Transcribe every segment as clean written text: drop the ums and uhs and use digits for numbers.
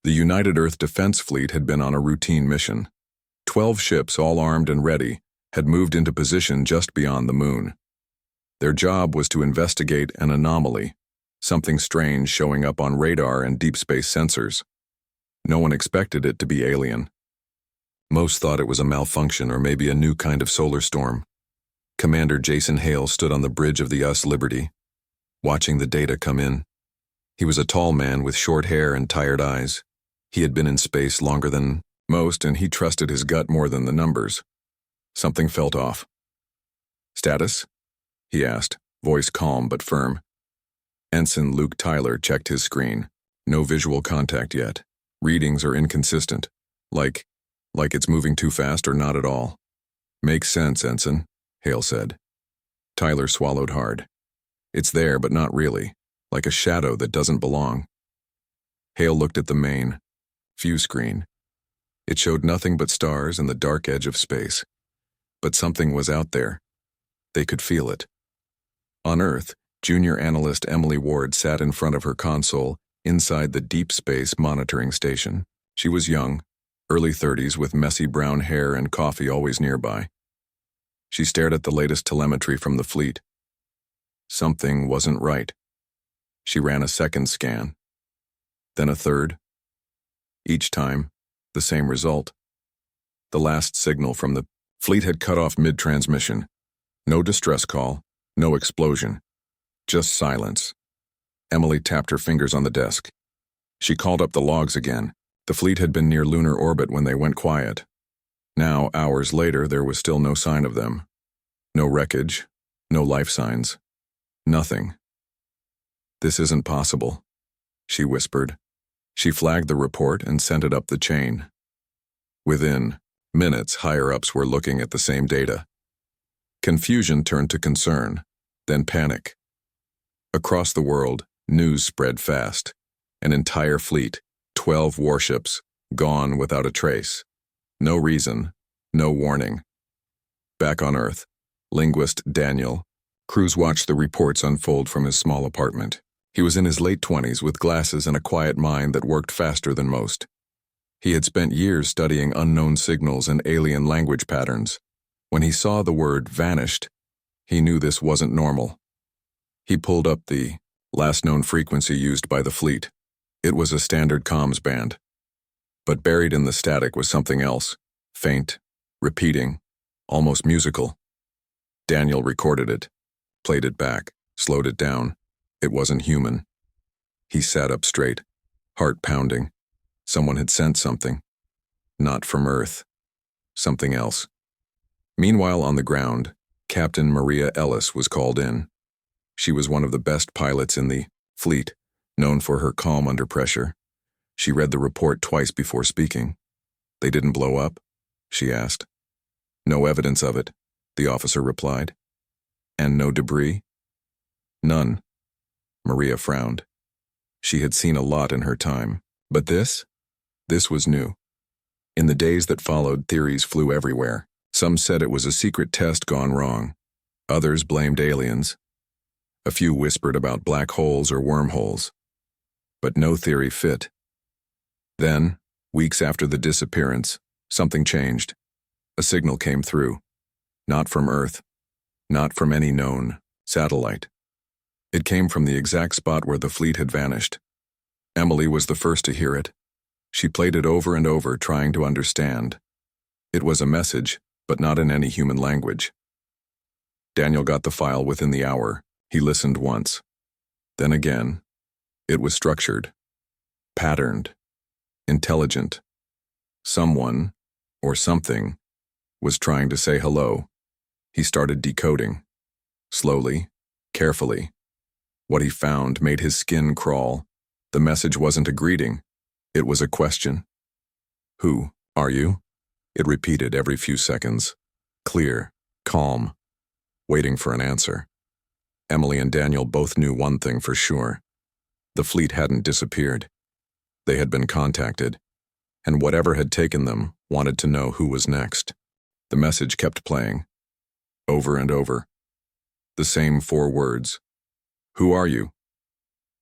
The United Earth Defense Fleet had been on a routine mission. 12 ships, all armed and ready, had moved into position just beyond the moon. Their job was to investigate an anomaly, something strange showing up on radar and deep space sensors. No one expected it to be alien. Most thought it was a malfunction or maybe a new kind of solar storm. Commander Jason Hale stood on the bridge of the US Liberty, watching the data come in. He was a tall man with short hair and tired eyes. He had been in space longer than most, and he trusted his gut more than the numbers. Something felt off. "Status?" he asked, voice calm but firm. Ensign Luke Tyler checked his screen. No visual contact yet. Readings are inconsistent. Like it's moving too fast or not at all. "Makes sense, Ensign," Hale said. Tyler swallowed hard. "It's there, but not really. Like a shadow that doesn't belong." Hale looked at the main view screen. It showed nothing but stars and the dark edge of space. But something was out there. They could feel it. On Earth, junior analyst Emily Ward sat in front of her console inside the deep space monitoring station. She was young, early 30s, with messy brown hair and coffee always nearby. She stared at the latest telemetry from the fleet. Something wasn't right. She ran a second scan, then a third. Each time, the same result. The last signal from the fleet had cut off mid-transmission. No distress call, no explosion, just silence. Emily tapped her fingers on the desk. She called up the logs again. The fleet had been near lunar orbit when they went quiet. Now, hours later, there was still no sign of them. No wreckage, no life signs. Nothing. "This isn't possible," she whispered. She flagged the report and sent it up the chain. Within minutes, higher-ups were looking at the same data. Confusion turned to concern, then panic. Across the world, news spread fast. An entire fleet, 12 warships, gone without a trace. No reason, no warning. Back on Earth, linguist Daniel Cruz watched the reports unfold from his small apartment. He was in his late 20s with glasses and a quiet mind that worked faster than most. He had spent years studying unknown signals and alien language patterns. When he saw the word vanished, he knew this wasn't normal. He pulled up the last known frequency used by the fleet. It was a standard comms band. But buried in the static was something else, faint, repeating, almost musical. Daniel recorded it, played it back, slowed it down. It wasn't human. He sat up straight, heart pounding. Someone had sent something. Not from Earth. Something else. Meanwhile, on the ground, Captain Maria Ellis was called in. She was one of the best pilots in the fleet, known for her calm under pressure. She read the report twice before speaking. "They didn't blow up?" she asked. "No evidence of it," the officer replied. "And no debris?" "None." Maria frowned. She had seen a lot in her time, but this was new. In the days that followed, theories flew everywhere. Some said it was a secret test gone wrong. Others blamed aliens. A few whispered about black holes or wormholes. But no theory fit. Then, weeks after the disappearance, something changed. A signal came through. Not from Earth. Not from any known satellite. It came from the exact spot where the fleet had vanished. Emily was the first to hear it. She played it over and over, trying to understand. It was a message, but not in any human language. Daniel got the file within the hour. He listened once. Then again. It was structured, patterned, intelligent. Someone, or something, was trying to say hello. He started decoding. Slowly, carefully. What he found made his skin crawl. The message wasn't a greeting. It was a question. "Who are you?" It repeated every few seconds. Clear, calm, waiting for an answer. Emily and Daniel both knew one thing for sure. The fleet hadn't disappeared. They had been contacted, and whatever had taken them wanted to know who was next. The message kept playing, over and over. The same 4 words. "Who are you?"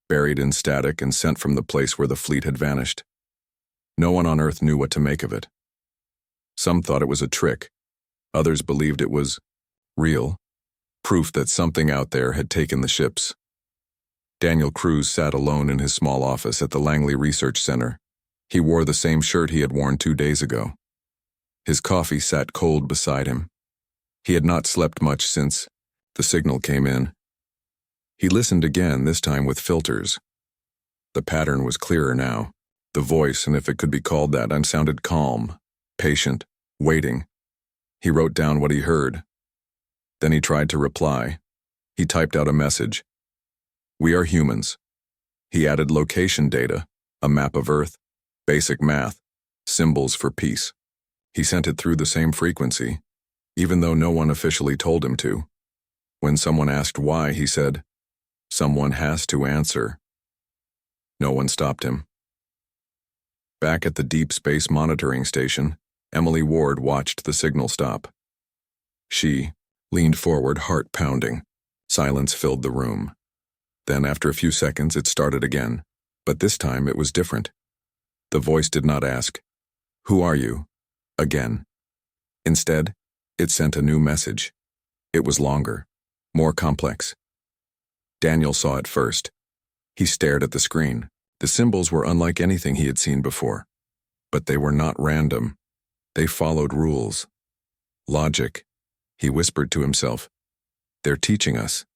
Buried in static and sent from the place where the fleet had vanished. No one on Earth knew what to make of it. Some thought it was a trick. Others believed it was real, proof that something out there had taken the ships. Daniel Cruz sat alone in his small office at the Langley Research Center. He wore the same shirt he had worn 2 days ago. His coffee sat cold beside him. He had not slept much since the signal came in. He listened again, this time with filters. The pattern was clearer now. The voice, and if it could be called that, sounded calm, patient, waiting. He wrote down what he heard. Then he tried to reply. He typed out a message. "We are humans." He added location data, a map of Earth, basic math, symbols for peace. He sent it through the same frequency, even though no one officially told him to. When someone asked why, he said, "Someone has to answer." No one stopped him. Back at the Deep Space Monitoring Station, Emily Ward watched the signal stop. She leaned forward, heart pounding. Silence filled the room. Then, after a few seconds, it started again, but this time it was different. The voice did not ask, "Who are you?" again. Instead, it sent a new message. It was longer, more complex. Daniel saw it first. He stared at the screen. The symbols were unlike anything he had seen before. But they were not random. They followed rules. Logic. He whispered to himself. "They're teaching us."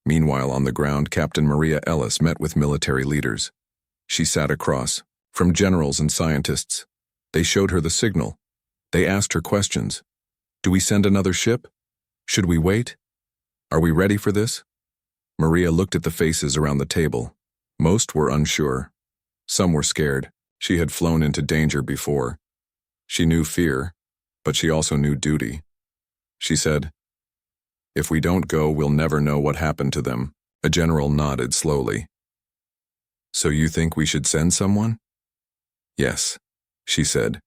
Meanwhile, on the ground, Captain Maria Ellis met with military leaders. She sat across, from generals and scientists. They showed her the signal. They asked her questions. "Do we send another ship? Should we wait? Are we ready for this?" Maria looked at the faces around the table. Most were unsure. Some were scared. She had flown into danger before. She knew fear, but she also knew duty. She said, "If we don't go, we'll never know what happened to them." A general nodded slowly. "So you think we should send someone?" "Yes," she said,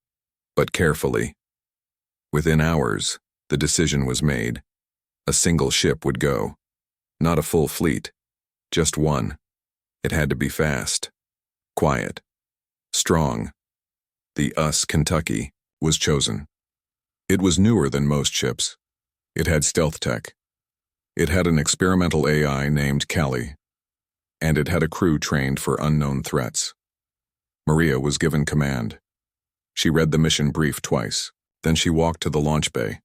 "but carefully." Within hours, the decision was made. A single ship would go. Not a full fleet, just one. It had to be fast, quiet, strong. The Kentucky was chosen. It was newer than most ships. It had stealth tech. It had an experimental AI named Callie, and it had a crew trained for unknown threats. Maria was given command. She read the mission brief twice, then she walked to the launch bay.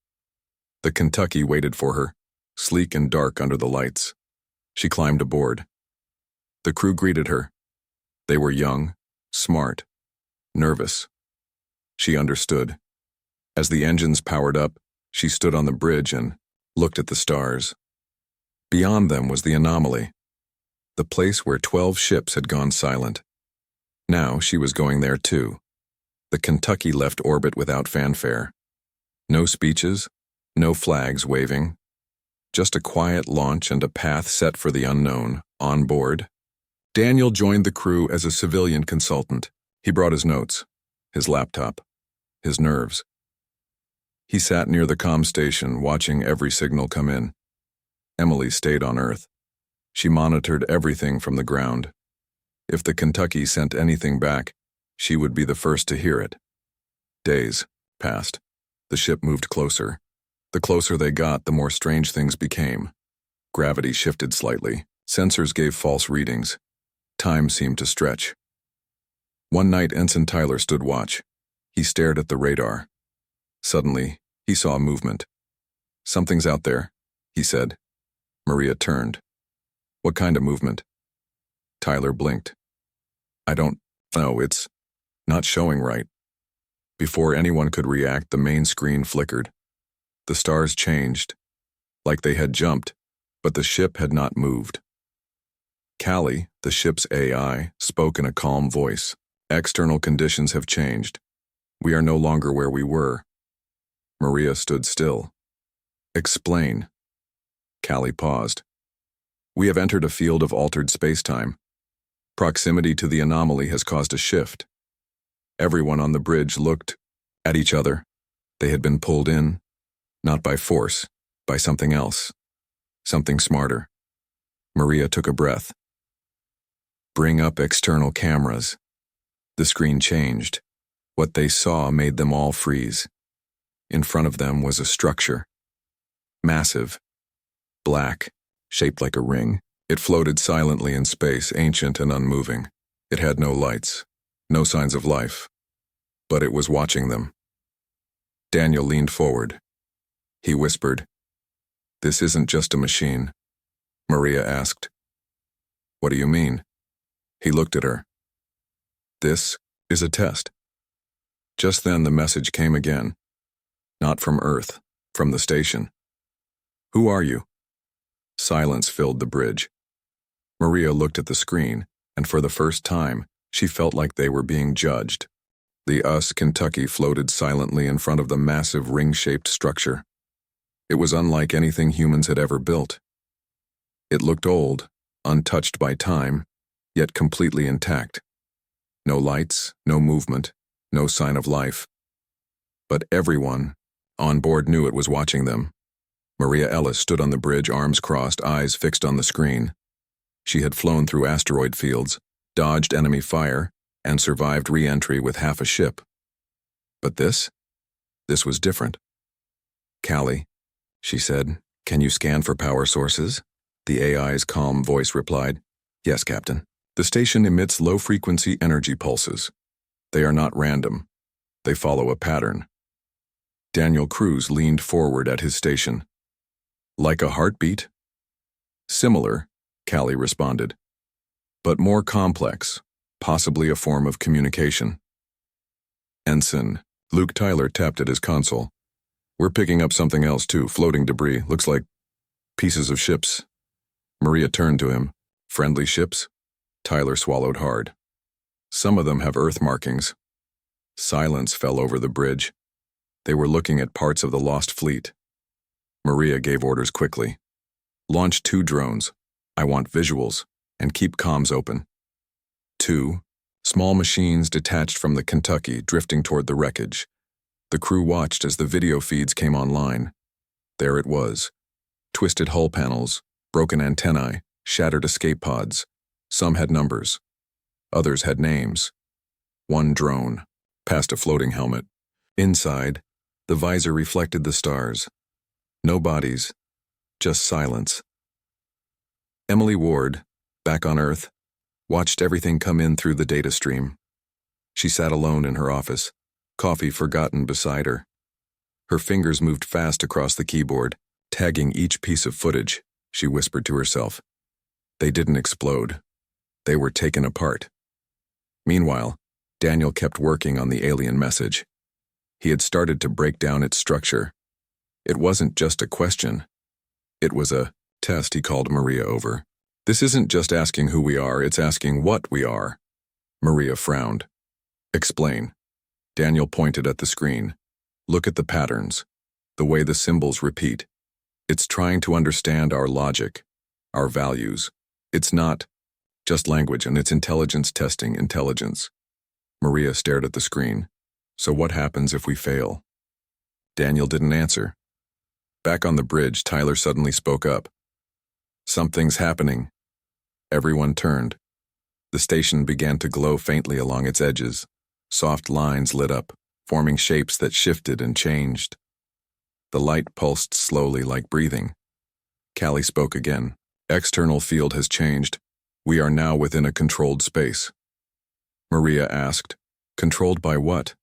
The Kentucky waited for her, sleek and dark under the lights. She climbed aboard. The crew greeted her. They were young, smart, nervous. She understood. As the engines powered up, she stood on the bridge and looked at the stars. Beyond them was the anomaly, the place where 12 ships had gone silent. Now she was going there too. The Kentucky left orbit without fanfare. No speeches, no flags waving. Just a quiet launch and a path set for the unknown. On board, Daniel joined the crew as a civilian consultant. He brought his notes, his laptop, his nerves. He sat near the comm station, watching every signal come in. Emily stayed on Earth. She monitored everything from the ground. If the Kentucky sent anything back, she would be the first to hear it. Days passed. The ship moved closer. The closer they got, the more strange things became. Gravity shifted slightly. Sensors gave false readings. Time seemed to stretch. One night, Ensign Tyler stood watch. He stared at the radar. Suddenly, he saw movement. "Something's out there," he said. Maria turned. "What kind of movement?" Tyler blinked. "I don't know, it's not showing right." Before anyone could react, the main screen flickered. The stars changed, like they had jumped, but the ship had not moved. Callie, the ship's AI, spoke in a calm voice. "External conditions have changed. We are no longer where we were." Maria stood still. "Explain." Callie paused. "We have entered a field of altered spacetime. Proximity to the anomaly has caused a shift." Everyone on the bridge looked at each other. They had been pulled in, not by force, by something else, something smarter. Maria took a breath. "Bring up external cameras." The screen changed. What they saw made them all freeze. In front of them was a structure. Massive. Black. Shaped like a ring. It floated silently in space, ancient and unmoving. It had no lights. No signs of life. But it was watching them. Daniel leaned forward. He whispered, "This isn't just a machine." Maria asked, "What do you mean?" He looked at her. "This is a test." Just then the message came again. Not from Earth, from the station. "Who are you?" Silence filled the bridge. Maria looked at the screen, and for the first time, she felt like they were being judged. The US Kentucky floated silently in front of the massive ring-shaped structure. It was unlike anything humans had ever built. It looked old, untouched by time, yet completely intact. No lights, no movement, no sign of life. But everyone on board knew it was watching them. Maria Ellis stood on the bridge, arms crossed, eyes fixed on the screen. She had flown through asteroid fields, dodged enemy fire, and survived re-entry with half a ship. But this was different. "Callie," she said, "can you scan for power sources?" The AI's calm voice replied, "Yes, Captain." The station emits low-frequency energy pulses. They are not random. They follow a pattern. Daniel Cruz leaned forward at his station. "Like a heartbeat?" "Similar," Callie responded, "but more complex, possibly a form of communication." Ensign Luke Tyler tapped at his console. "We're picking up something else too, floating debris, looks like pieces of ships." Maria turned to him. "Friendly ships?" Tyler swallowed hard. "Some of them have Earth markings." Silence fell over the bridge. They were looking at parts of the lost fleet. Maria gave orders quickly. "Launch 2 drones. I want visuals, and keep comms open." 2 small machines detached from the Kentucky, drifting toward the wreckage. The crew watched as the video feeds came online. There it was. Twisted hull panels, broken antennae, shattered escape pods. Some had numbers. Others had names. One drone, past a floating helmet. Inside, the visor reflected the stars. No bodies, just silence. Emily Ward, back on Earth, watched everything come in through the data stream. She sat alone in her office, coffee forgotten beside her. Her fingers moved fast across the keyboard, tagging each piece of footage. She whispered to herself. They didn't explode. They were taken apart. Meanwhile, Daniel kept working on the alien message. He had started to break down its structure. It wasn't just a question. It was a test. He called Maria over. "This isn't just asking who we are, it's asking what we are." Maria frowned. "Explain." Daniel pointed at the screen. "Look at the patterns, the way the symbols repeat. It's trying to understand our logic, our values. It's not just language, and it's intelligence testing intelligence." Maria stared at the screen. "So what happens if we fail?" Daniel didn't answer. Back on the bridge, Tyler suddenly spoke up. "Something's happening." Everyone turned. The station began to glow faintly along its edges. Soft lines lit up, forming shapes that shifted and changed. The light pulsed slowly like breathing. Callie spoke again. "External field has changed. We are now within a controlled space." Maria asked, "Controlled by what?"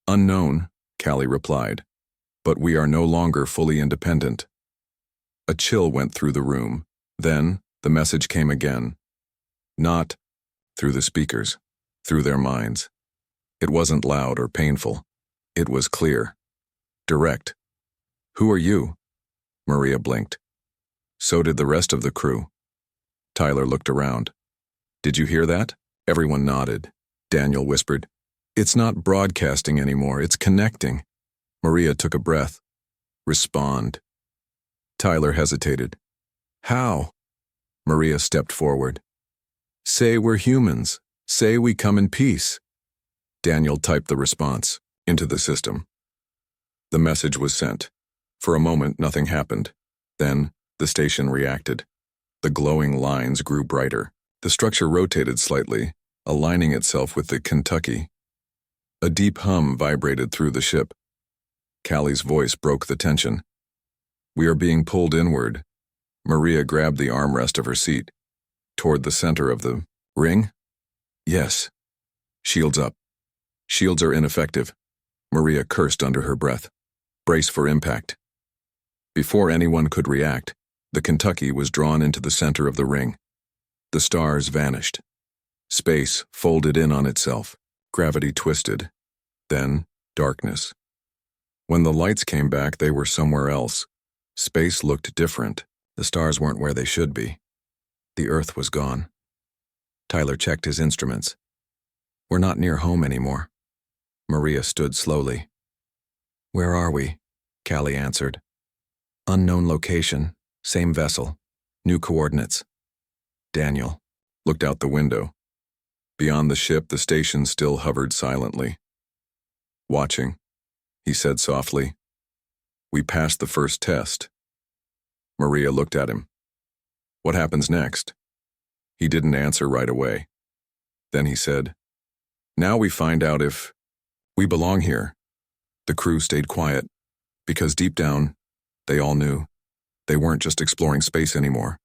"Unknown," Callie replied. "But we are no longer fully independent." A chill went through the room. Then, the message came again. Not through the speakers, through their minds. It wasn't loud or painful. It was clear. Direct. "Who are you?" Maria blinked. So did the rest of the crew. Tyler looked around. "Did you hear that?" Everyone nodded. Daniel whispered, "It's not broadcasting anymore, it's connecting." Maria took a breath. "Respond." Tyler hesitated. "How?" Maria stepped forward. "Say we're humans. Say we come in peace." Daniel typed the response into the system. The message was sent. For a moment, nothing happened. Then, the station reacted. The glowing lines grew brighter. The structure rotated slightly, aligning itself with the Kentucky. A deep hum vibrated through the ship. Callie's voice broke the tension. "We are being pulled inward." Maria grabbed the armrest of her seat. "Toward the center of the ring?" "Yes." "Shields up." "Shields are ineffective." Maria cursed under her breath. "Brace for impact." Before anyone could react, the Kentucky was drawn into the center of the ring. The stars vanished. Space folded in on itself. Gravity twisted. Then, darkness. When the lights came back, they were somewhere else. Space looked different. The stars weren't where they should be. The Earth was gone. Tyler checked his instruments. "We're not near home anymore." Maria stood slowly. "Where are we?" Callie answered. "Unknown location, same vessel, new coordinates." Daniel looked out the window. Beyond the ship, the station still hovered silently. "Watching," he said softly. "We passed the first test." Maria looked at him. "What happens next?" He didn't answer right away. Then he said, "Now we find out if we belong here." The crew stayed quiet, because deep down, they all knew. They weren't just exploring space anymore.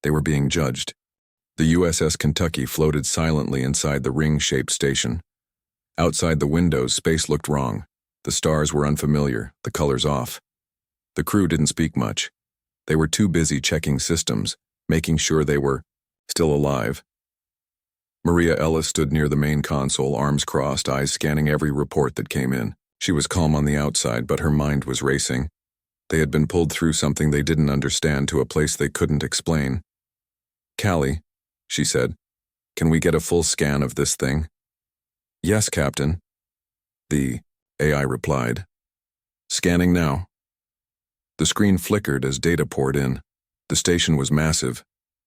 They were being judged. The USS Kentucky floated silently inside the ring-shaped station. Outside the windows, space looked wrong. The stars were unfamiliar, the colors off. The crew didn't speak much. They were too busy checking systems, making sure they were still alive. Maria Ellis stood near the main console, arms crossed, eyes scanning every report that came in. She was calm on the outside, but her mind was racing. They had been pulled through something they didn't understand to a place they couldn't explain. "Callie," she said, "can we get a full scan of this thing?" "Yes, Captain," the AI replied. "Scanning now." The screen flickered as data poured in. The station was massive,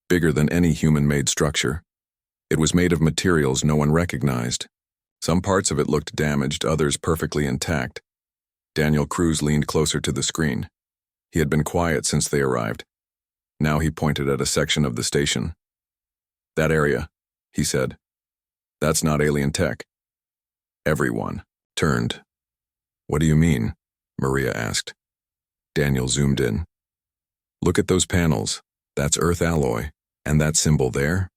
bigger than any human-made structure. It was made of materials no one recognized. Some parts of it looked damaged, others perfectly intact. Daniel Cruz leaned closer to the screen. He had been quiet since they arrived. Now he pointed at a section of the station. "That area," he said. "That's not alien tech." Everyone turned. "What do you mean?" Maria asked. Daniel zoomed in. "Look at those panels. That's Earth alloy. And that symbol there?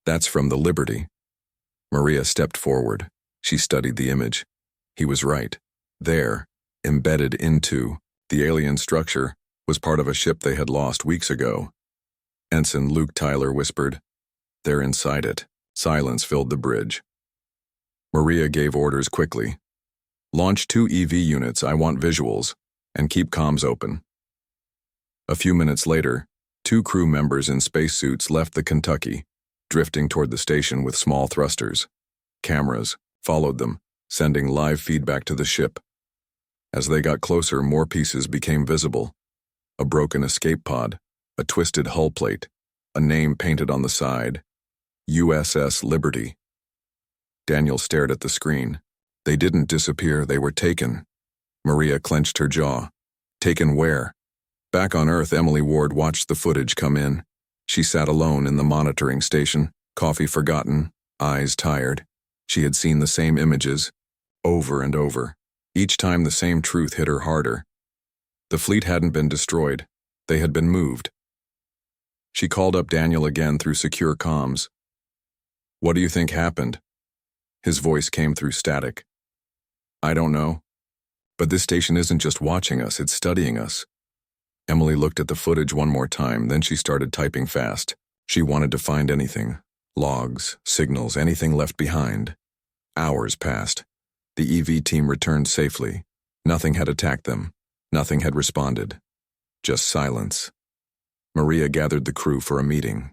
That's from the Liberty." Maria stepped forward. She studied the image. He was right. There, embedded into the alien structure, was part of a ship they had lost weeks ago. Ensign Luke Tyler whispered, "They're inside it." Silence filled the bridge. Maria gave orders quickly. "Launch 2 EV units, I want visuals, and keep comms open." A few minutes later, 2 crew members in spacesuits left the Kentucky, drifting toward the station with small thrusters. Cameras followed them, sending live feedback to the ship. As they got closer, more pieces became visible. A broken escape pod, a twisted hull plate, a name painted on the side, USS Liberty. Daniel stared at the screen. They didn't disappear, they were taken. Maria clenched her jaw. Taken where? Back on Earth, Emily Ward watched the footage come in. She sat alone in the monitoring station, coffee forgotten, eyes tired. She had seen the same images, over and over. Each time the same truth hit her harder. The fleet hadn't been destroyed. They had been moved. She called up Daniel again through secure comms. "What do you think happened?" His voice came through static. "I don't know. But this station isn't just watching us, it's studying us." Emily looked at the footage one more time, then she started typing fast. She wanted to find anything. Logs, signals, anything left behind. Hours passed. The EV team returned safely. Nothing had attacked them. Nothing had responded. Just silence. Maria gathered the crew for a meeting.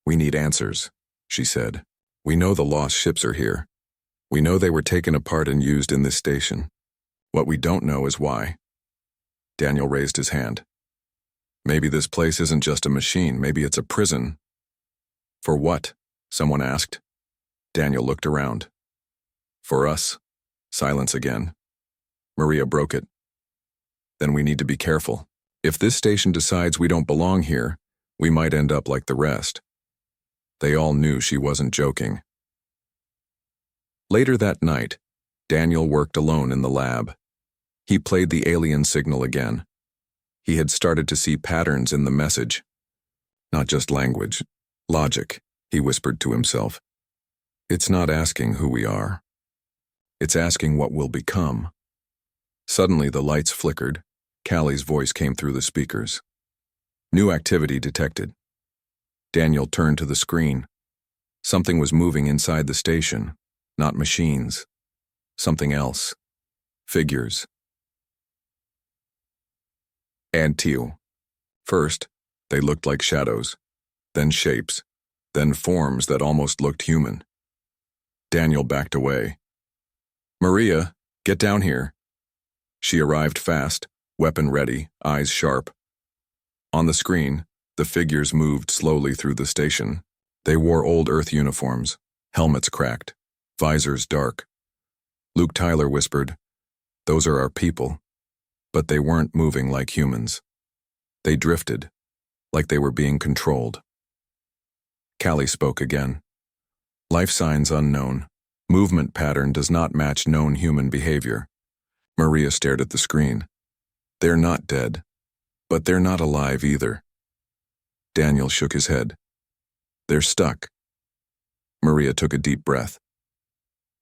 "We need answers," she said. "We know the lost ships are here. We know they were taken apart and used in this station. What we don't know is why." Daniel raised his hand. "Maybe this place isn't just a machine, maybe it's a prison." "For what?" someone asked. Daniel looked around. "For us." Silence again. Maria broke it. "Then we need to be careful. If this station decides we don't belong here, we might end up like the rest." They all knew she wasn't joking. Later that night, Daniel worked alone in the lab. He played the alien signal again. He had started to see patterns in the message. Not just language, logic, he whispered to himself. It's not asking who we are. It's asking what we'll become. Suddenly the lights flickered. Callie's voice came through the speakers. New activity detected. Daniel turned to the screen. Something was moving inside the station. Not machines. Something else. Figures. Add teal. First, they looked like shadows, then shapes, then forms that almost looked human. Daniel backed away. Maria, get down here. She arrived fast, weapon ready, eyes sharp. On the screen, the figures moved slowly through the station. They wore old Earth uniforms, helmets cracked, visors dark. Luke Tyler whispered, "Those are our people." But they weren't moving like humans. They drifted, like they were being controlled. Callie spoke again. Life signs unknown. Movement pattern does not match known human behavior. Maria stared at the screen. They're not dead, but they're not alive either. Daniel shook his head. They're stuck. Maria took a deep breath.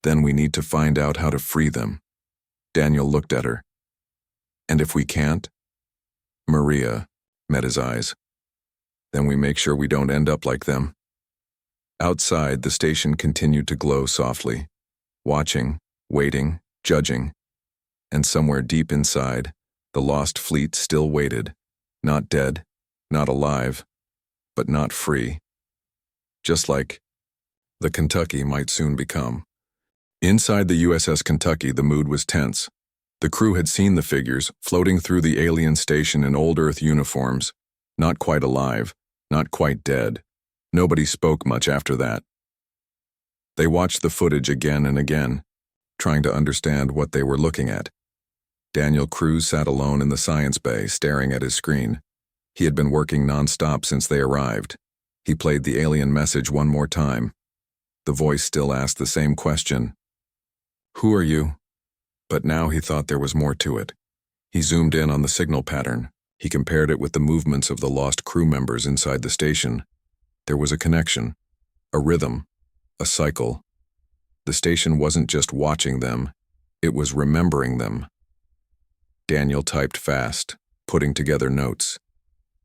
Then we need to find out how to free them. Daniel looked at her. And if we can't? Maria met his eyes. Then we make sure we don't end up like them. Outside, the station continued to glow softly, watching, waiting, judging. And somewhere deep inside, the lost fleet still waited, not dead, not alive, but not free. Just like the Kentucky might soon become. Inside the USS Kentucky, the mood was tense. The crew had seen the figures floating through the alien station in old Earth uniforms, not quite alive, not quite dead. Nobody spoke much after that. They watched the footage again and again, trying to understand what they were looking at. Daniel Cruz sat alone in the science bay, staring at his screen. He had been working non-stop since they arrived. He played the alien message one more time. The voice still asked the same question. Who are you? But now he thought there was more to it. He zoomed in on the signal pattern. He compared it with the movements of the lost crew members inside the station. There was a connection, a rhythm, a cycle. The station wasn't just watching them, it was remembering them. Daniel typed fast, putting together notes.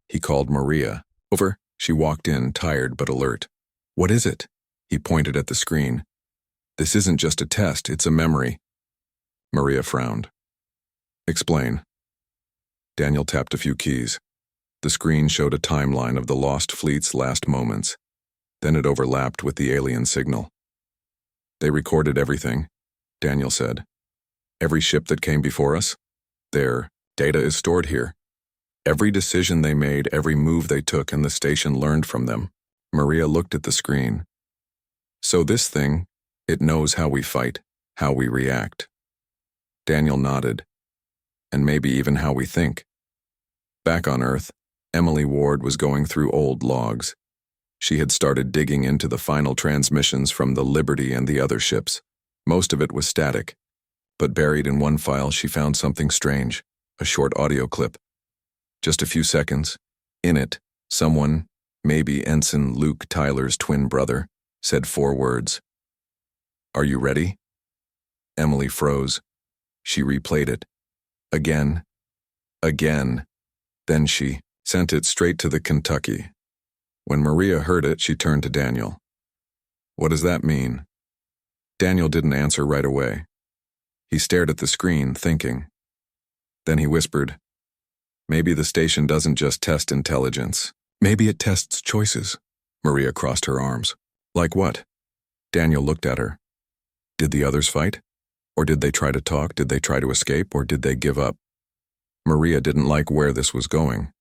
He called Maria. Over. She walked in, tired but alert. What is it? He pointed at the screen. This isn't just a test, it's a memory. Maria frowned. Explain. Daniel tapped a few keys. The screen showed a timeline of the lost fleet's last moments. Then it overlapped with the alien signal. They recorded everything, Daniel said. Every ship that came before us, their data is stored here. Every decision they made, every move they took, and the station learned from them. Maria looked at the screen. So this thing, it knows how we fight, how we react. Daniel nodded. And maybe even how we think. Back on Earth, Emily Ward was going through old logs. She had started digging into the final transmissions from the Liberty and the other ships. Most of it was static. But buried in one file, she found something strange, a short audio clip. Just a few seconds. In it, someone, maybe Ensign Luke Tyler's twin brother, said 4 words. Are you ready? Emily froze. She replayed it. Again. Again. Then she sent it straight to the Kentucky. When Maria heard it, she turned to Daniel. What does that mean? Daniel didn't answer right away. He stared at the screen, thinking. Then he whispered, maybe the station doesn't just test intelligence. Maybe it tests choices. Maria crossed her arms. Like what? Daniel looked at her. Did the others fight? Or did they try to talk? Did they try to escape? Or did they give up? Maria didn't like where this was going.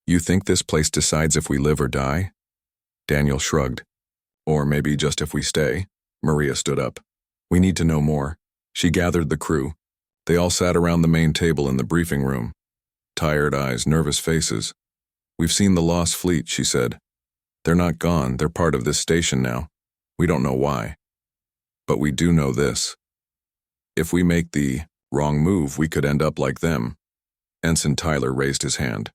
You think this place decides if we live or die? Daniel shrugged. Or maybe just if we stay. Maria stood up. We need to know more. She gathered the crew. They all sat around the main table in the briefing room. Tired eyes, nervous faces. We've seen the lost fleet, she said. They're not gone. They're part of this station now. We don't know why. But we do know this. If we make the wrong move, we could end up like them. Ensign Tyler raised his hand.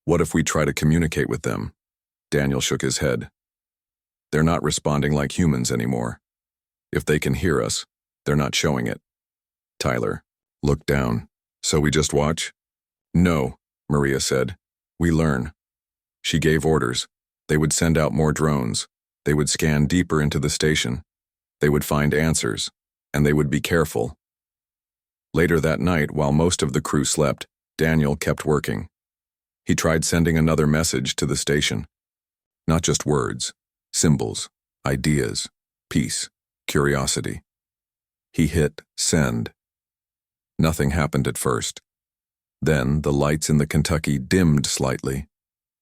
What if we try to communicate with them? Daniel shook his head. They're not responding like humans anymore. If they can hear us, they're not showing it. Tyler looked down. So we just watch? No, Maria said. We learn. She gave orders. They would send out more drones. They would scan deeper into the station. They would find answers, and they would be careful. Later that night, while most of the crew slept, Daniel kept working. He tried sending another message to the station. Not just words, symbols, ideas, peace, curiosity. He hit send. Nothing happened at first. Then the lights in the Kentucky dimmed slightly.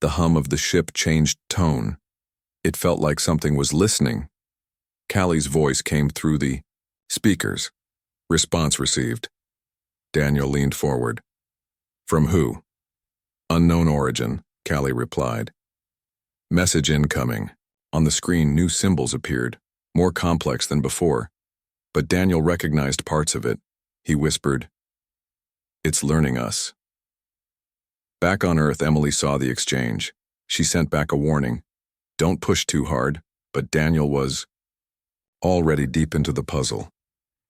The hum of the ship changed tone. It felt like something was listening. Callie's voice came through the speakers. Response received. Daniel leaned forward. From who? Unknown origin, Callie replied. Message incoming. On the screen, new symbols appeared, more complex than before. But Daniel recognized parts of it. He whispered, It's learning us. Back on Earth, Emily saw the exchange. She sent back a warning. Don't push too hard, but Daniel was already deep into the puzzle.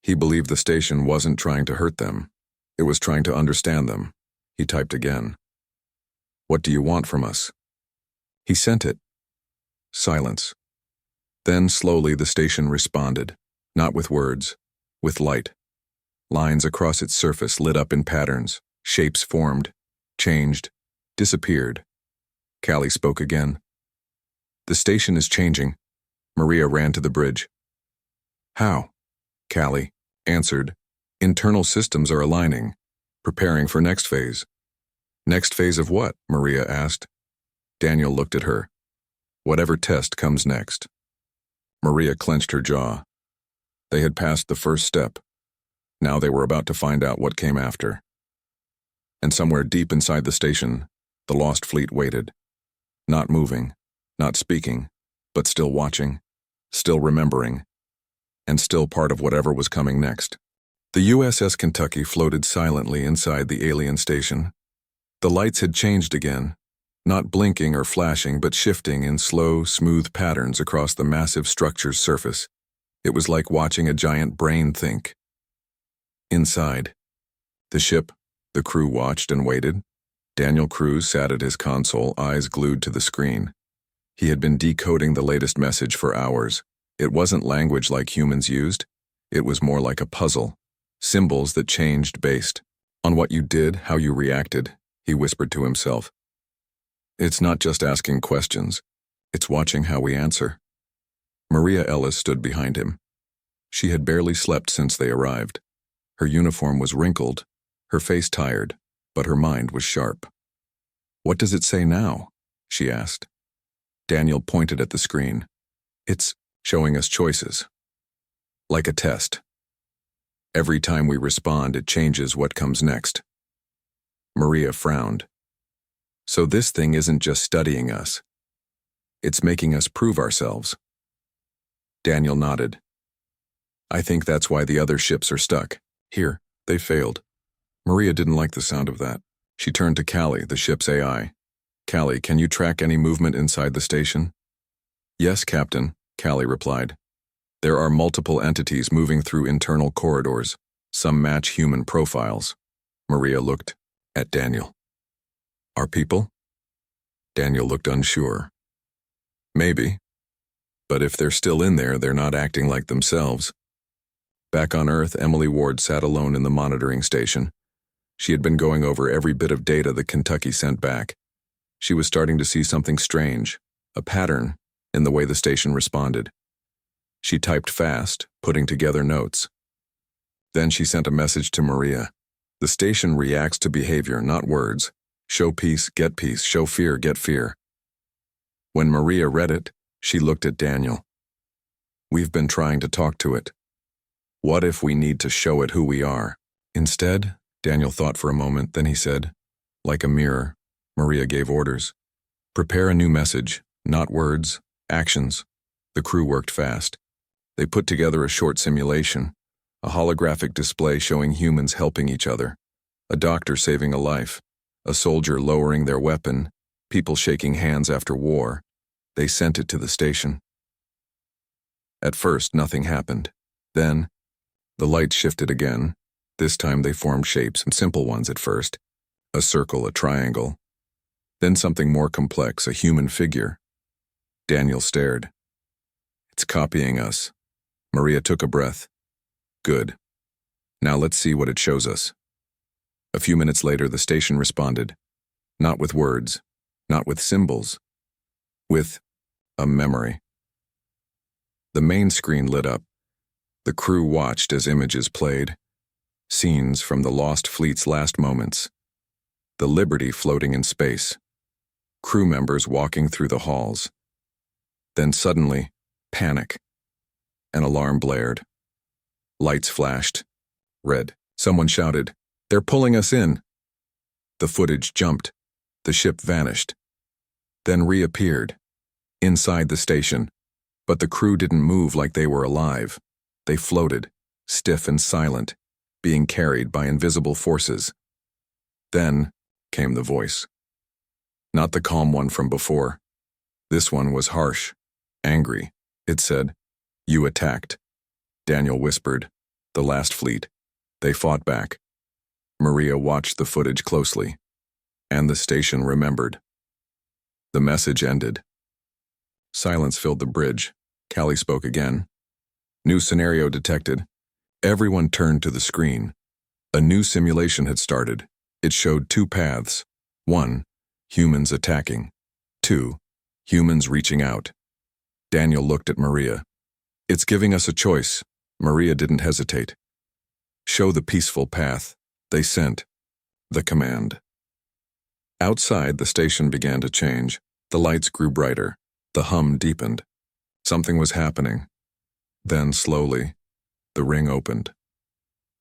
He believed the station wasn't trying to hurt them. It was trying to understand them. He typed again. What do you want from us? He sent it. Silence. Then slowly the station responded, not with words, with light. Lines across its surface lit up in patterns, shapes formed, changed, disappeared. Callie spoke again. The station is changing. Maria ran to the bridge. How? Callie answered. Internal systems are aligning, preparing for next phase. Next phase of what? Maria asked. Daniel looked at her. Whatever test comes next. Maria clenched her jaw. They had passed the first step. Now they were about to find out what came after. And somewhere deep inside the station, the lost fleet waited. Not moving, not speaking, but still watching, still remembering, and still part of whatever was coming next. The USS Kentucky floated silently inside the alien station. The lights had changed again, not blinking or flashing, but shifting in slow, smooth patterns across the massive structure's surface. It was like watching a giant brain think. Inside the ship, the crew watched and waited. Daniel Cruz sat at his console, eyes glued to the screen. He had been decoding the latest message for hours. It wasn't language like humans used. It was more like a puzzle. Symbols that changed based on what you did, how you reacted, he whispered to himself. It's not just asking questions. It's watching how we answer. Maria Ellis stood behind him. She had barely slept since they arrived. Her uniform was wrinkled, her face tired, but her mind was sharp. What does it say now? She asked. Daniel pointed at the screen. It's showing us choices. Like a test. Every time we respond, it changes what comes next. Maria frowned. So this thing isn't just studying us. It's making us prove ourselves. Daniel nodded. I think that's why the other ships are stuck. Here, they failed. Maria didn't like the sound of that. She turned to Callie, the ship's AI. Callie, can you track any movement inside the station? Yes, Captain, Callie replied. There are multiple entities moving through internal corridors. Some match human profiles. Maria looked at Daniel. Our people? Daniel looked unsure. Maybe. But if they're still in there, they're not acting like themselves. Back on Earth, Emily Ward sat alone in the monitoring station. She had been going over every bit of data the Kentucky sent back. She was starting to see something strange, a pattern, in the way the station responded. She typed fast, putting together notes. Then she sent a message to Maria. The station reacts to behavior, not words. Show peace, get peace. Show fear, get fear. When Maria read it, she looked at Daniel. We've been trying to talk to it. What if we need to show it who we are? Instead, Daniel thought for a moment, then he said, like a mirror, Maria gave orders. Prepare a new message, not words, actions. The crew worked fast. They put together a short simulation, a holographic display showing humans helping each other, a doctor saving a life, a soldier lowering their weapon, people shaking hands after war. They sent it to the station. At first, nothing happened. Then, the lights shifted again. This time they formed shapes, and simple ones at first. A circle, a triangle. Then something more complex, a human figure. Daniel stared. It's copying us. Maria took a breath. Good. Now let's see what it shows us. A few minutes later, the station responded. Not with words, not with symbols, with a memory. The main screen lit up. The crew watched as images played. Scenes from the lost fleet's last moments. The Liberty floating in space. Crew members walking through the halls. Then suddenly, panic. An alarm blared. Lights flashed. Red. Someone shouted, "They're pulling us in!" The footage jumped. The ship vanished. Then reappeared. Inside the station. But the crew didn't move like they were alive. They floated, stiff and silent, being carried by invisible forces. Then came the voice. Not the calm one from before. This one was harsh, angry. It said, "You attacked." Daniel whispered, "The last fleet. They fought back." Maria watched the footage closely, and the station remembered. The message ended. Silence filled the bridge. Callie spoke again. New scenario detected. Everyone turned to the screen. A new simulation had started. It showed two paths. 1, humans attacking. 2, humans reaching out. Daniel looked at Maria. "It's giving us a choice." Maria didn't hesitate. "Show the peaceful path." They sent the command. Outside, the station began to change. The lights grew brighter. The hum deepened. Something was happening. Then, slowly, the ring opened.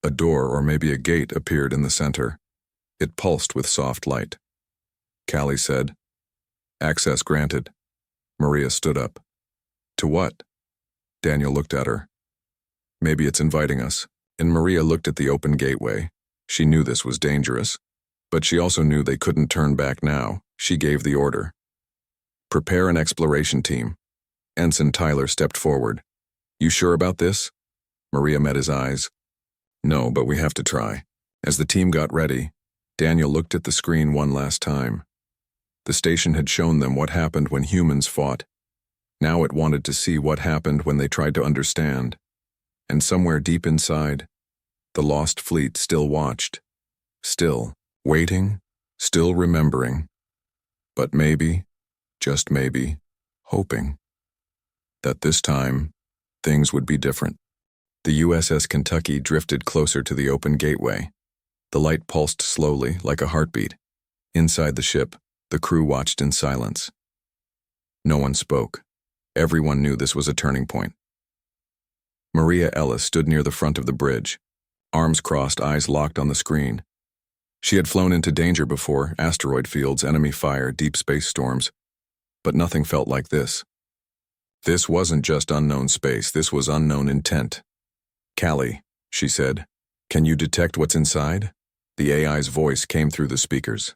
A door, or maybe a gate, appeared in the center. It pulsed with soft light. Callie said, "Access granted." Maria stood up. "To what?" Daniel looked at her. "Maybe it's inviting us." And Maria looked at the open gateway. She knew this was dangerous, but she also knew they couldn't turn back now. She gave the order. "Prepare an exploration team." Ensign Tyler stepped forward. "You sure about this?" Maria met his eyes. "No, but we have to try." As the team got ready, Daniel looked at the screen one last time. The station had shown them what happened when humans fought. Now it wanted to see what happened when they tried to understand. And somewhere deep inside, the lost fleet still watched. Still waiting, still remembering. But maybe, just maybe, hoping that this time, things would be different. The USS Kentucky drifted closer to the open gateway. The light pulsed slowly, like a heartbeat. Inside the ship, the crew watched in silence. No one spoke. Everyone knew this was a turning point. Maria Ellis stood near the front of the bridge, arms crossed, eyes locked on the screen. She had flown into danger before, asteroid fields, enemy fire, deep space storms, but nothing felt like this. This wasn't just unknown space, this was unknown intent. "Callie," she said, "can you detect what's inside?" The AI's voice came through the speakers.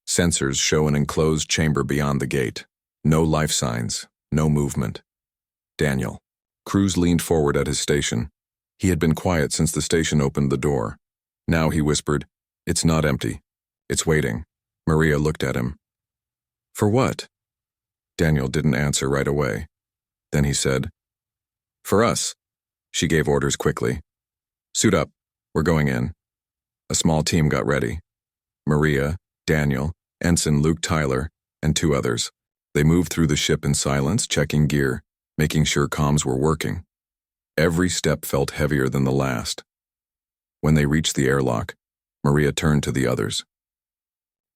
Sensors show an enclosed chamber beyond the gate. No life signs, no movement. Daniel. Cruz leaned forward at his station. He had been quiet since the station opened the door. Now he whispered, "It's not empty. It's waiting." Maria looked at him. "For what?" Daniel didn't answer right away. Then he said, "For us." She gave orders quickly. "Suit up. We're going in." A small team got ready. Maria, Daniel, Ensign Luke Tyler, and 2 others. They moved through the ship in silence, checking gear, making sure comms were working. Every step felt heavier than the last. When they reached the airlock, Maria turned to the others.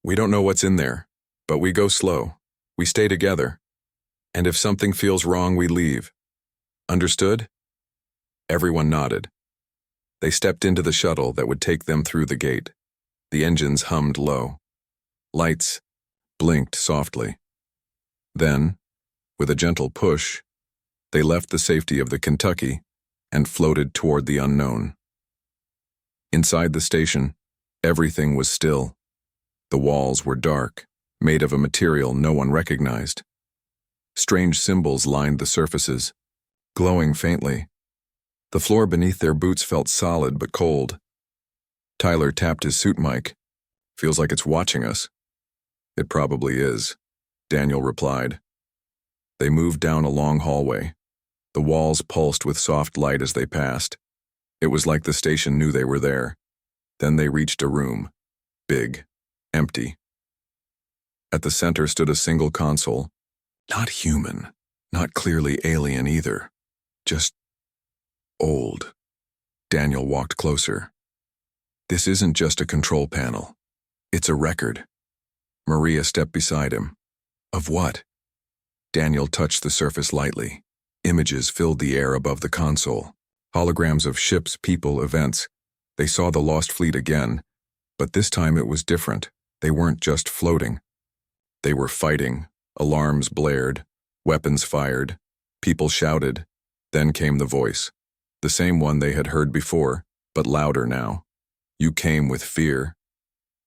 "We don't know what's in there, but we go slow. We stay together. And if something feels wrong, we leave. Understood?" Everyone nodded. They stepped into the shuttle that would take them through the gate. The engines hummed low. Lights blinked softly. Then, with a gentle push, They left the safety of the Kentucky and floated toward the unknown. Inside the station, everything was still. The walls were dark, made of a material no one recognized. Strange symbols lined the surfaces, glowing faintly. The floor beneath their boots felt solid but cold. Tyler tapped his suit mic. "Feels like it's watching us." "It probably is," Daniel replied. They moved down a long hallway. The walls pulsed with soft light as they passed. It was like the station knew they were there. Then they reached a room. Big. Empty. At the center stood a single console. Not human. Not clearly alien either. Just old. Daniel walked closer. This isn't just a control panel. It's a record. Maria stepped beside him. Of what? Daniel touched the surface lightly. Images filled the air above the console. Holograms of ships, people, events. They saw the lost fleet again, but this time it was different. They weren't just floating. They were fighting. Alarms blared. Weapons fired. People shouted. Then came the voice. The same one they had heard before, but louder now. "You came with fear."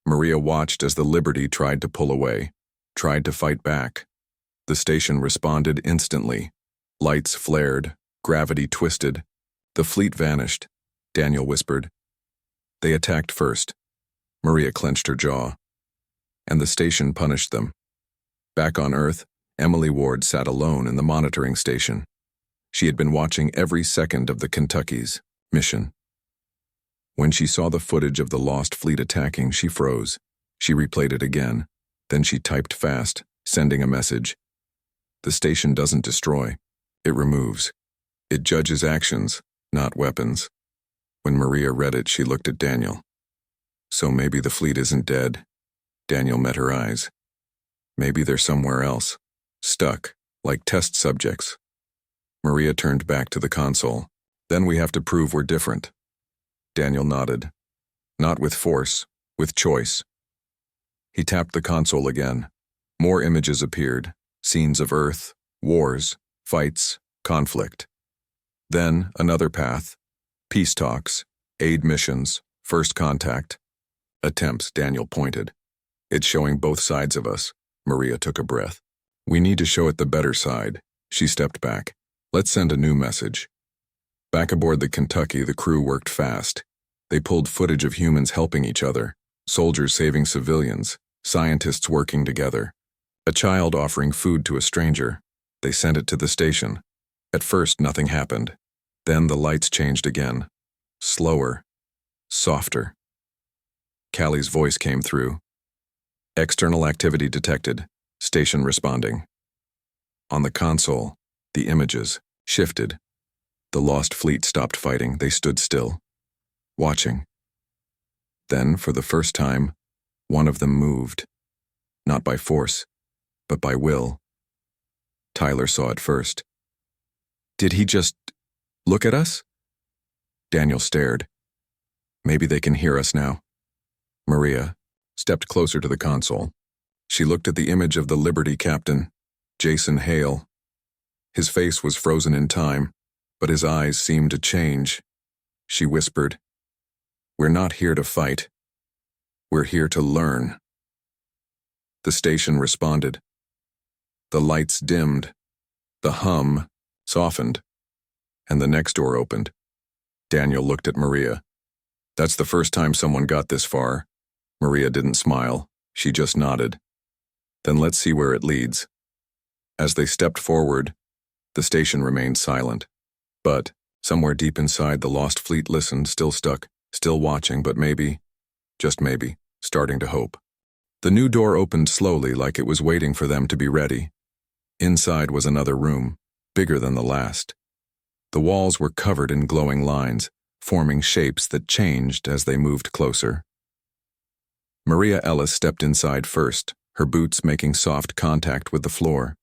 Maria watched as the Liberty tried to pull away, tried to fight back. The station responded instantly. Lights flared, gravity twisted. The fleet vanished. Daniel whispered. They attacked first. Maria clenched her jaw. And the station punished them. Back on Earth, Emily Ward sat alone in the monitoring station. She had been watching every second of the Kentucky's mission. When she saw the footage of the lost fleet attacking, she froze. She replayed it again. Then she typed fast, sending a message. The station doesn't destroy. It removes. It judges actions, not weapons. When Maria read it, she looked at Daniel. So maybe the fleet isn't dead. Daniel met her eyes. Maybe they're somewhere else. Stuck, like test subjects. Maria turned back to the console. Then we have to prove we're different. Daniel nodded. Not with force, with choice. He tapped the console again. More images appeared. Scenes of Earth, wars, fights, conflict. Then another path. Peace talks, aid missions, first contact. Attempts, Daniel pointed. It's showing both sides of us. Maria took a breath. We need to show it the better side. She stepped back. Let's send a new message. Back aboard the Kentucky, the crew worked fast. They pulled footage of humans helping each other, soldiers saving civilians, scientists working together. A child offering food to a stranger. They sent it to the station. At first, nothing happened. Then the lights changed again. Slower. Softer. Callie's voice came through. External activity detected. Station responding. On the console, the images shifted. The lost fleet stopped fighting. They stood still, watching. Then, for the first time, one of them moved. Not by force, but by will. Tyler saw it first. Did he just look at us? Daniel stared. Maybe they can hear us now. Maria stepped closer to the console. She looked at the image of the Liberty captain, Jason Hale. His face was frozen in time, but his eyes seemed to change. She whispered, "We're not here to fight. We're here to learn." The station responded. The lights dimmed. The hum softened. And the next door opened. Daniel looked at Maria. That's the first time someone got this far. Maria didn't smile. She just nodded. Then let's see where it leads. As they stepped forward, the station remained silent. But, somewhere deep inside, the lost fleet listened, still stuck, still watching, but maybe, just maybe, starting to hope. The new door opened slowly, like it was waiting for them to be ready. Inside was another room, bigger than the last. The walls were covered in glowing lines, forming shapes that changed as they moved closer. Maria Ellis stepped inside first, her boots making soft contact with the floor.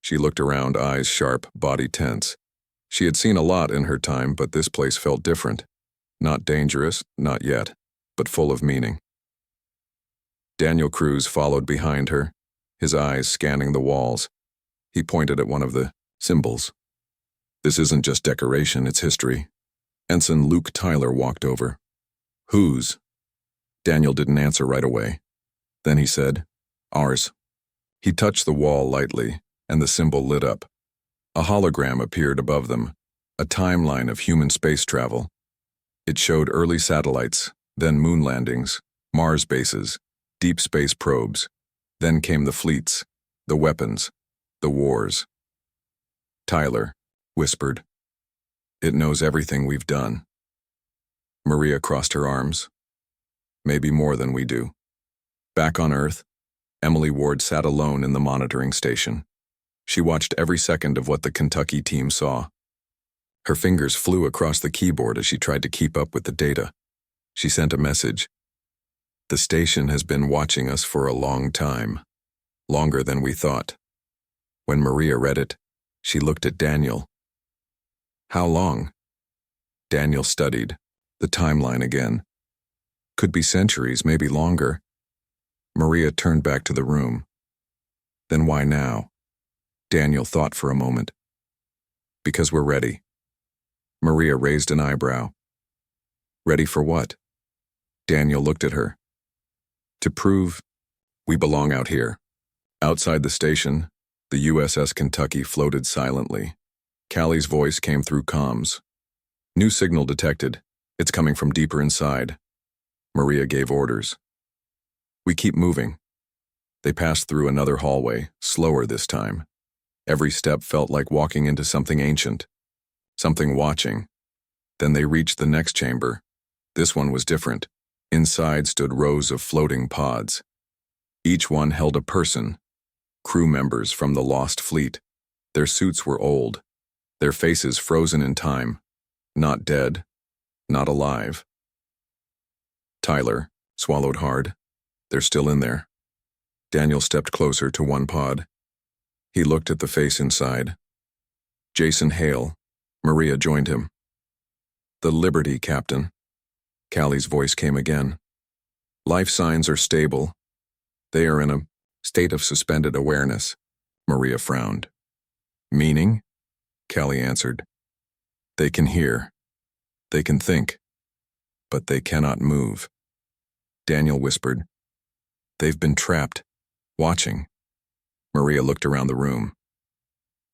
She looked around, eyes sharp, body tense. She had seen a lot in her time, but this place felt different. Not dangerous, not yet, but full of meaning. Daniel Cruz followed behind her, his eyes scanning the walls. He pointed at one of the symbols. This isn't just decoration, it's history. Ensign Luke Tyler walked over. Whose? Daniel didn't answer right away. Then he said, Ours. He touched the wall lightly, and the symbol lit up. A hologram appeared above them, a timeline of human space travel. It showed early satellites, then moon landings, Mars bases, deep space probes. Then came the fleets, the weapons, the wars. Tyler whispered, It knows everything we've done. Maria crossed her arms. Maybe more than we do. Back on Earth, Emily Ward sat alone in the monitoring station. She watched every second of what the Kentucky team saw. Her fingers flew across the keyboard as she tried to keep up with the data. She sent a message. The station has been watching us for a long time, longer than we thought. When Maria read it, she looked at Daniel. How long? Daniel studied the timeline again. Could be centuries, maybe longer. Maria turned back to the room. Then why now? Daniel thought for a moment. Because we're ready. Maria raised an eyebrow. Ready for what? Daniel looked at her. To prove we belong out here. Outside the station, the USS Kentucky floated silently. Callie's voice came through comms. New signal detected. It's coming from deeper inside. Maria gave orders. We keep moving. They passed through another hallway, slower this time. Every step felt like walking into something ancient, something watching. Then they reached the next chamber. This one was different. Inside stood rows of floating pods. Each one held a person, crew members from the lost fleet. Their suits were old, their faces frozen in time, not dead, not alive. Tyler swallowed hard. They're still in there. Daniel stepped closer to one pod. He looked at the face inside. Jason Hale. Maria joined him. The Liberty, Captain. Callie's voice came again. Life signs are stable. They are in a state of suspended awareness. Maria frowned. Meaning? Callie answered. They can hear. They can think. But they cannot move. Daniel whispered. They've been trapped, watching. Maria looked around the room.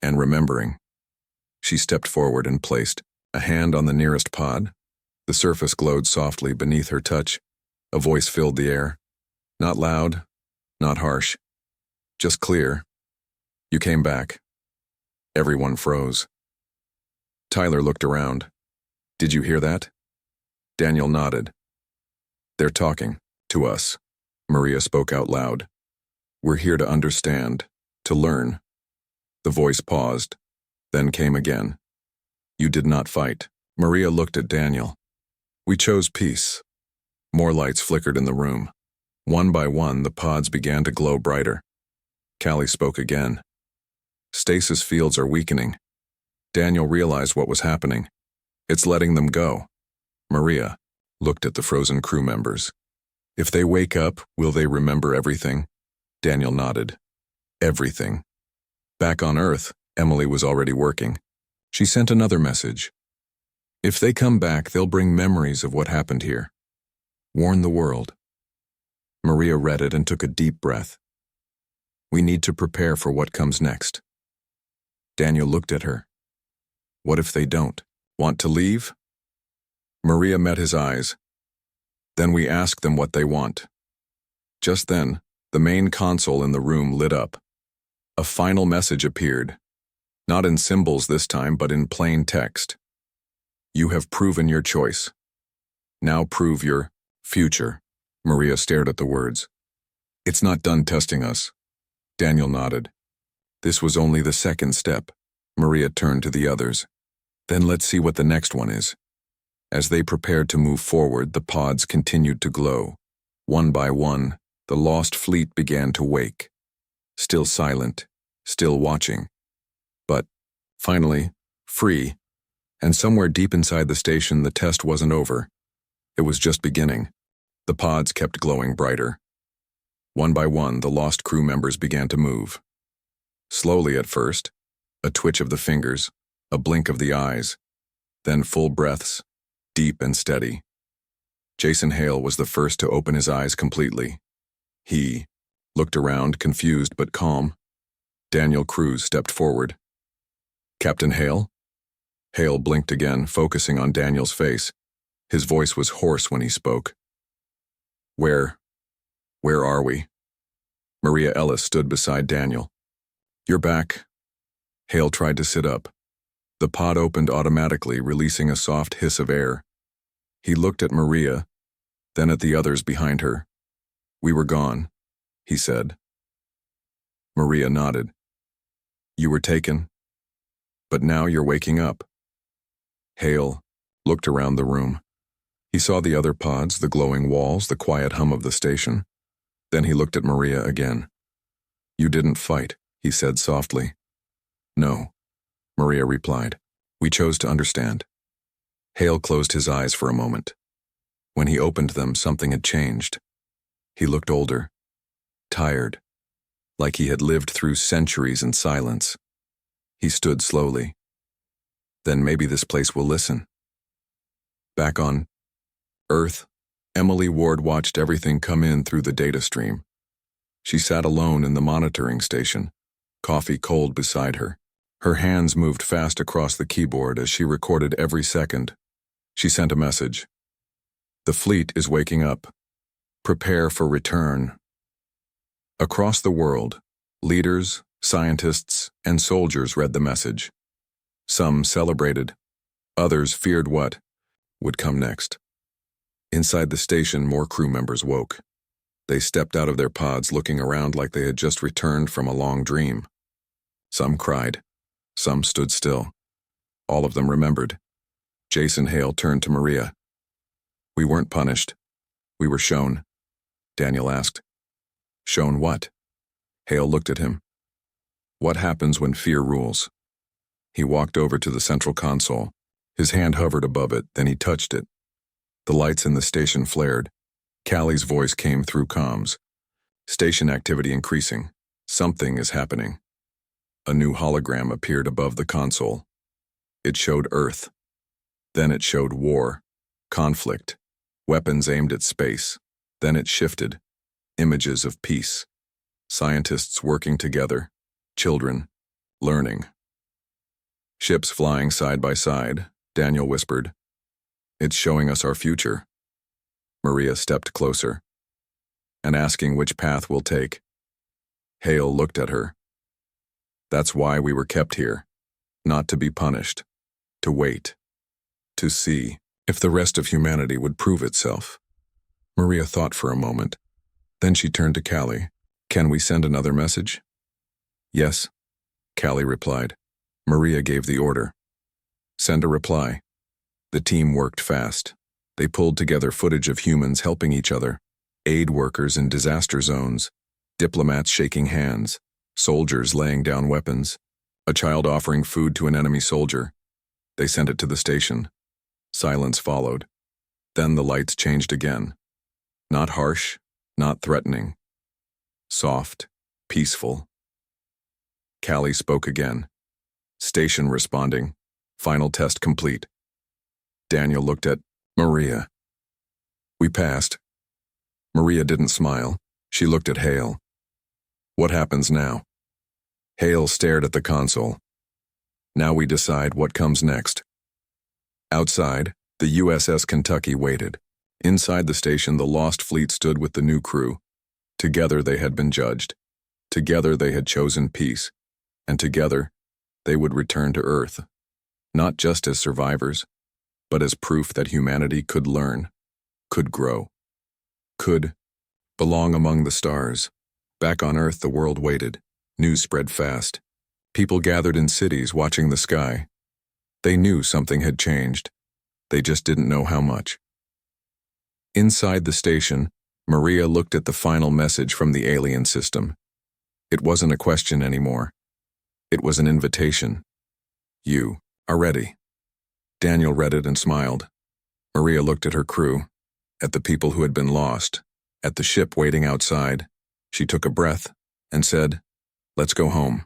And remembering. She stepped forward and placed a hand on the nearest pod. The surface glowed softly beneath her touch. A voice filled the air. Not loud, not harsh. Just clear. You came back. Everyone froze. Tyler looked around. Did you hear that? Daniel nodded. They're talking to us. Maria spoke out loud. We're here to understand, to learn. The voice paused, then came again. You did not fight. Maria looked at Daniel. We chose peace. More lights flickered in the room. One by one, the pods began to glow brighter. Callie spoke again. Stasis fields are weakening. Daniel realized what was happening. It's letting them go. Maria looked at the frozen crew members. If they wake up, will they remember everything? Daniel nodded. Everything. Back on Earth, Emily was already working. She sent another message. If they come back, they'll bring memories of what happened here. Warn the world. Maria read it and took a deep breath. We need to prepare for what comes next. Daniel looked at her. What if they don't? Want to leave? Maria met his eyes. Then we ask them what they want. Just then, the main console in the room lit up. A final message appeared. Not in symbols this time, but in plain text. You have proven your choice. Now prove your future. Maria stared at the words. It's not done testing us. Daniel nodded. This was only the second step. Maria turned to the others. Then let's see what the next one is. As they prepared to move forward, the pods continued to glow. One by one, the lost fleet began to wake. Still silent, still watching. But, finally, free. And somewhere deep inside the station, the test wasn't over. It was just beginning. The pods kept glowing brighter. One by one, the lost crew members began to move. Slowly at first, a twitch of the fingers, A blink of the eyes, then full breaths, deep and steady. Jason Hale was the first to open his eyes completely. He looked around, confused but calm. Daniel Cruz stepped forward. "Captain Hale?" Hale blinked again, focusing on Daniel's face. His voice was hoarse when he spoke. Where are we?" Maria Ellis stood beside Daniel. "You're back." Hale tried to sit up. The pod opened automatically, releasing a soft hiss of air. He looked at Maria, then at the others behind her. "We were gone," he said. Maria nodded. "You were taken, but now you're waking up." Hale looked around the room. He saw the other pods, the glowing walls, the quiet hum of the station. Then he looked at Maria again. "You didn't fight," he said softly. "No," Maria replied. "We chose to understand." Hale closed his eyes for a moment. When he opened them, something had changed. He looked older, tired, like he had lived through centuries in silence. He stood slowly. "Then maybe this place will listen." Back on Earth, Emily Ward watched everything come in through the data stream. She sat alone in the monitoring station, coffee cold beside her. Her hands moved fast across the keyboard as she recorded every second. She sent a message. "The fleet is waking up. Prepare for return." Across the world, leaders, scientists, and soldiers read the message. Some celebrated. Others feared what would come next. Inside the station, more crew members woke. They stepped out of their pods, looking around like they had just returned from a long dream. Some cried. Some stood still. All of them remembered. Jason Hale turned to Maria. "We weren't punished. We were shown." Daniel asked. "Shown what?" Hale looked at him. "What happens when fear rules?" He walked over to the central console. His hand hovered above it, then he touched it. The lights in the station flared. Callie's voice came through comms. "Station activity increasing. Something is happening." A new hologram appeared above the console. It showed Earth. Then it showed war, conflict, weapons aimed at space. Then it shifted. Images of peace. Scientists working together. Children learning. "Ships flying side by side," Daniel whispered. "It's showing us our future." Maria stepped closer. "And asking which path we'll take." Hale looked at her. "That's why we were kept here. Not to be punished. To wait. To see if the rest of humanity would prove itself." Maria thought for a moment. Then she turned to Callie. "Can we send another message?" "Yes," Callie replied. Maria gave the order. "Send a reply." The team worked fast. They pulled together footage of humans helping each other, aid workers in disaster zones, diplomats shaking hands, soldiers laying down weapons, a child offering food to an enemy soldier. They sent it to the station. Silence followed. Then the lights changed again. Not harsh, not threatening. Soft, peaceful. Callie spoke again. "Station responding. Final test complete." Daniel looked at Maria. "We passed." Maria didn't smile. She looked at Hale. "What happens now?" Hale stared at the console. "Now we decide what comes next." Outside, the USS Kentucky waited. Inside the station, the lost fleet stood with the new crew. Together they had been judged. Together they had chosen peace. And together, they would return to Earth. Not just as survivors, but as proof that humanity could learn, could grow, could belong among the stars. Back on Earth, the world waited. News spread fast. People gathered in cities watching the sky. They knew something had changed. They just didn't know how much. Inside the station, Maria looked at the final message from the alien system. It wasn't a question anymore. It was an invitation. "You are ready." Daniel read it and smiled. Maria looked at her crew, at the people who had been lost, at the ship waiting outside. She took a breath and said, "Let's go home."